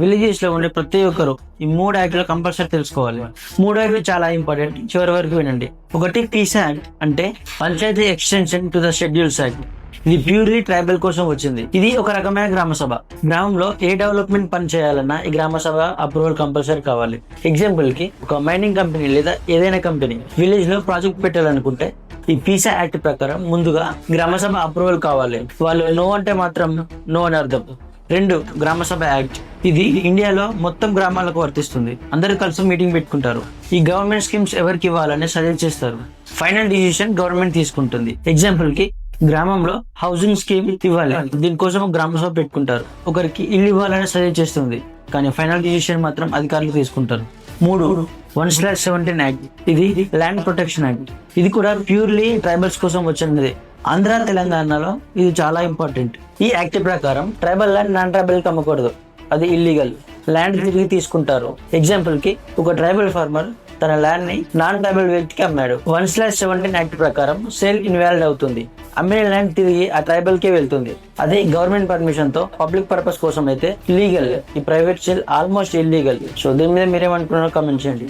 Villages లో ఉండే ప్రతి ఒక్కరు ఈ 3 యాక్ట్లు కంపల్సరీ తెలుసుకోవాలి. 3 యాక్ట్లు చాలా ఇంపార్టెంట్, చివరి వరకు వినండి. ఒకటి పీస్ యాక్ట్, అంటే panchayat extension to the schedules act. ఇది ప్యూర్లీ ట్రైబల్ కోసం వచ్చింది. ఇది ఒక రకమైన గ్రామ సభ. గ్రామంలో ఏ డెవలప్మెంట్ పని చేయాలన్నా ఈ గ్రామ సభ అప్రూవల్ కంపల్సరీ కావాలి. ఎగ్జాంపుల్ కి ఒక మైనింగ్ కంపెనీ లేదా ఏదైనా కంపెనీ విలేజ్ లో ప్రాజెక్ట్ పెట్టాలనుకుంటే ఈ పీసా యాక్ట్ ప్రకారం ముందుగా గ్రామ సభ అప్రూవల్ కావాలి. వాళ్ళు నో అంటే మాత్రం నో అని అర్థం. 2, గ్రామ సభ యాక్ట్. ఇది ఇండియాలో మొత్తం గ్రామాలకు వర్తిస్తుంది. అందరూ కలిసి మీటింగ్ పెట్టుకుంటారు. ఈ గవర్నమెంట్ స్కీమ్స్ ఎవరికి ఇవ్వాలని సజెస్ట్ చేస్తారు. ఫైనల్ డిసిషన్ గవర్నమెంట్ తీసుకుంటుంది. ఎగ్జాంపుల్ కి గ్రామంలో హౌసింగ్ స్కీమ్ ఇవ్వాలి, దీనికోసం గ్రామ సభ పెట్టుకుంటారు. ఒకరికి ఇల్లు ఇవ్వాలని సజెస్ట్ చేస్తుంది, కానీ ఫైనల్ డిసిషన్ మాత్రం అధికారులు తీసుకుంటారు. 3, 1/17 యాక్ట్. ఇది ల్యాండ్ ప్రొటెక్షన్ యాక్ట్. ఇది కూడా ప్యూర్లీ ట్రైబల్స్ కోసం వచ్చినది. ఆంధ్ర, తెలంగాణలో ఇది చాలా ఇంపార్టెంట్. ఈ యాక్ట్ ప్రకారం ట్రైబల్ ల్యాండ్ నాన్ ట్రైబల్ కి అమ్మకూడదు, అది ఇల్లీగల్. ల్యాండ్ తిరిగి తీసుకుంటారు. ఎగ్జాంపుల్ కి ఒక ట్రైబల్ ఫార్మర్ తన ల్యాండ్ ని నాన్ ట్రైబల్ వ్యక్తికి అమ్మాడు. 1/17 యాక్ట్ ప్రకారం సేల్ ఇన్వాలిడ్ అవుతుంది. అమ్మిన ల్యాండ్ తిరిగి ఆ ట్రైబల్ కే వెళ్తుంది. అదే గవర్నమెంట్ పర్మిషన్ తో పబ్లిక్ పర్పస్ కోసం అయితే లీగల్. ఈ private sale almost illegal. So దీని మీద మీరేమనుకున్నారో కామెంట్ చేయండి.